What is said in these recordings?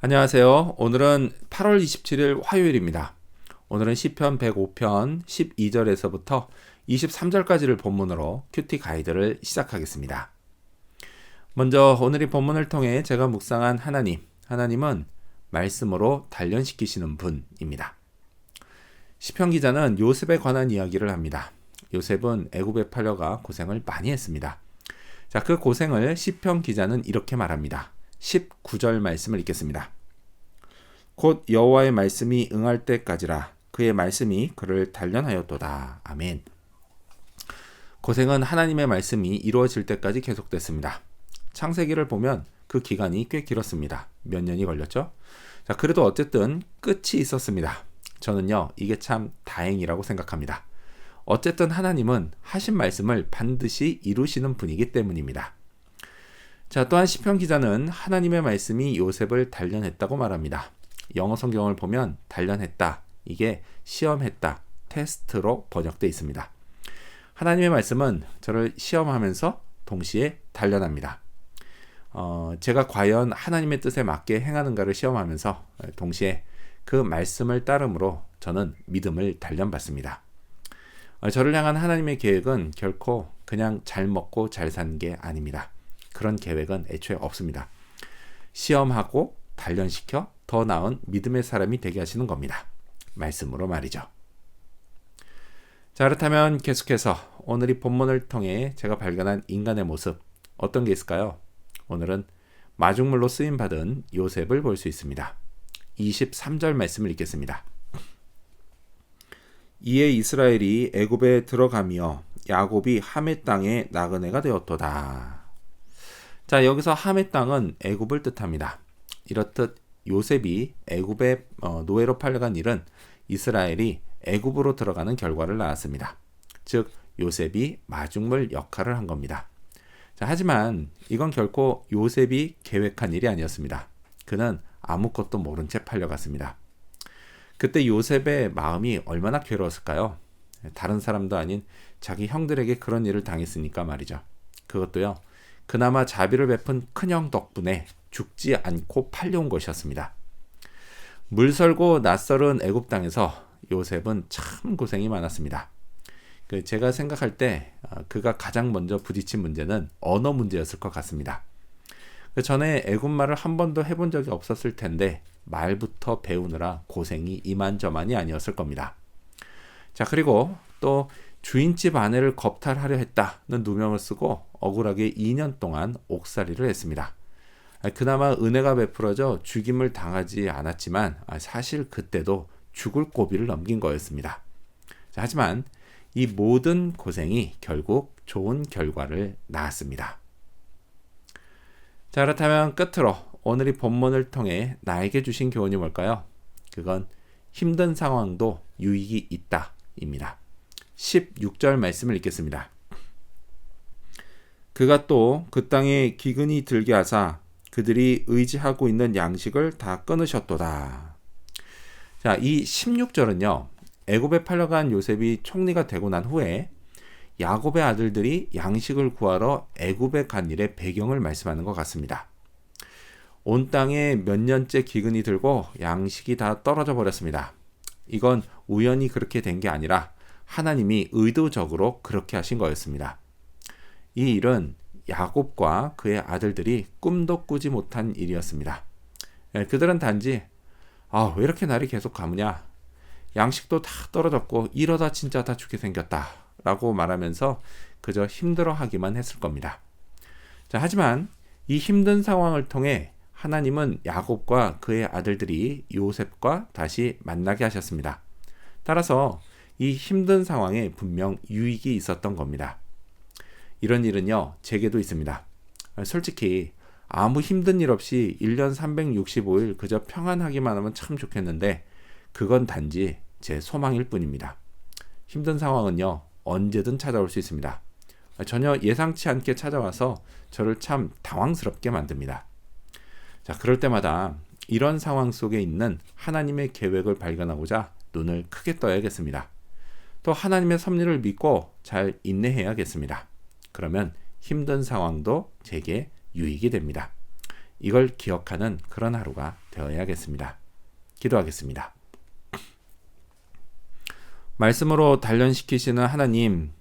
안녕하세요. 오늘은 8월 27일 화요일입니다. 오늘은 시편 105편 12절에서부터 23절까지를 본문으로 큐티 가이드를 시작하겠습니다. 먼저 오늘 이 본문을 통해 제가 묵상한 하나님은 말씀으로 단련시키시는 분입니다. 시편 기자는 요셉에 관한 이야기를 합니다. 요셉은 애굽에 팔려가 고생을 많이 했습니다. 자, 그 고생을 시편 기자는 이렇게 말합니다. 19절 말씀을 읽겠습니다. 곧 여호와의 말씀이 응할 때까지라 그의 말씀이 그를 단련하였도다. 아멘. 고생은 하나님의 말씀이 이루어질 때까지 계속됐습니다. 창세기를 보면 그 기간이 꽤 길었습니다. 몇 년이 걸렸죠? 자, 그래도 어쨌든 끝이 있었습니다. 저는요, 이게 참 다행이라고 생각합니다. 어쨌든 하나님은 하신 말씀을 반드시 이루시는 분이기 때문입니다. 자, 또한 시편 기자는 하나님의 말씀이 요셉을 단련했다고 말합니다. 영어 성경을 보면 단련했다, 이게 시험했다, 테스트로 번역되어 있습니다. 하나님의 말씀은 저를 시험하면서 동시에 단련합니다. 제가 과연 하나님의 뜻에 맞게 행하는가를 시험하면서 동시에 그 말씀을 따름으로 저는 믿음을 단련받습니다. 저를 향한 하나님의 계획은 결코 그냥 잘 먹고 잘 사는 게 아닙니다. 그런 계획은 애초에 없습니다. 시험하고 단련시켜 더 나은 믿음의 사람이 되게 하시는 겁니다. 말씀으로 말이죠. 자, 그렇다면 계속해서 오늘 이 본문을 통해 제가 발견한 인간의 모습, 어떤 게 있을까요? 오늘은 마중물로 쓰임받은 요셉을 볼 수 있습니다. 23절 말씀을 읽겠습니다. 이에 이스라엘이 애굽에 들어가며 야곱이 함의 땅에 나그네가 되었도다. 자, 여기서 함의 땅은 애굽을 뜻합니다. 이렇듯 요셉이 애굽의 노예로 팔려간 일은 이스라엘이 애굽으로 들어가는 결과를 낳았습니다. 즉 요셉이 마중물 역할을 한 겁니다. 자, 하지만 이건 결코 요셉이 계획한 일이 아니었습니다. 그는 아무것도 모른 채 팔려갔습니다. 그때 요셉의 마음이 얼마나 괴로웠을까요? 다른 사람도 아닌 자기 형들에게 그런 일을 당했으니까 말이죠. 그것도요, 그나마 자비를 베푼 큰형 덕분에 죽지 않고 팔려온 것이었습니다. 물설고 낯설은 애굽 땅에서 요셉은 참 고생이 많았습니다. 제가 생각할 때 그가 가장 먼저 부딪힌 문제는 언어 문제였을 것 같습니다. 전에 애굽말을 한 번도 해본 적이 없었을 텐데 말부터 배우느라 고생이 이만저만이 아니었을 겁니다. 자, 그리고 또 주인집 아내를 겁탈하려 했다는 누명을 쓰고 억울하게 2년 동안 옥살이를 했습니다. 그나마 은혜가 베풀어져 죽임을 당하지 않았지만 사실 그때도 죽을 고비를 넘긴 거였습니다. 자, 하지만 이 모든 고생이 결국 좋은 결과를 낳았습니다. 자, 그렇다면 끝으로 오늘 이 본문을 통해 나에게 주신 교훈이 뭘까요? 그건 힘든 상황도 유익이 있다입니다. 16절 말씀을 읽겠습니다. 그가 또 그 땅에 기근이 들게 하사 그들이 의지하고 있는 양식을 다 끊으셨도다. 자, 이 16절은요, 애굽에 팔려간 요셉이 총리가 되고 난 후에 야곱의 아들들이 양식을 구하러 애굽에 간 일의 배경을 말씀하는 것 같습니다. 온 땅에 몇 년째 기근이 들고 양식이 다 떨어져 버렸습니다. 이건 우연히 그렇게 된 게 아니라 하나님이 의도적으로 그렇게 하신 거였습니다. 이 일은 야곱과 그의 아들들이 꿈도 꾸지 못한 일이었습니다. 그들은 단지 왜 이렇게 날이 계속 가무냐, 양식도 다 떨어졌고 이러다 진짜 다 죽게 생겼다 라고 말하면서 그저 힘들어하기만 했을 겁니다. 자, 하지만 이 힘든 상황을 통해 하나님은 야곱과 그의 아들들이 요셉과 다시 만나게 하셨습니다. 따라서 이 힘든 상황에 분명 유익이 있었던 겁니다. 이런 일은요, 제게도 있습니다. 솔직히 아무 힘든 일 없이 1년 365일 그저 평안하기만 하면 참 좋겠는데 그건 단지 제 소망일 뿐입니다. 힘든 상황은요, 언제든 찾아올 수 있습니다. 전혀 예상치 않게 찾아와서 저를 참 당황스럽게 만듭니다. 자, 그럴 때마다 이런 상황 속에 있는 하나님의 계획을 발견하고자 눈을 크게 떠야겠습니다. 또 하나님의 섭리를 믿고 잘 인내해야겠습니다. 그러면 힘든 상황도 제게 유익이 됩니다. 이걸 기억하는 그런 하루가 되어야겠습니다. 기도하겠습니다. 말씀으로 단련시키시는 하나님,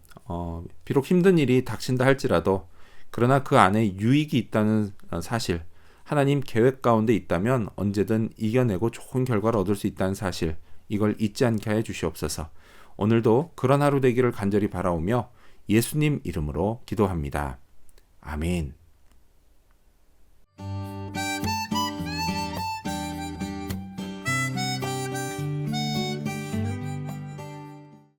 비록 힘든 일이 닥친다 할지라도 그러나 그 안에 유익이 있다는 사실, 하나님 계획 가운데 있다면 언제든 이겨내고 좋은 결과를 얻을 수 있다는 사실, 이걸 잊지 않게 해 주시옵소서. 오늘도 그런 하루 되기를 간절히 바라오며 예수님 이름으로 기도합니다. 아멘.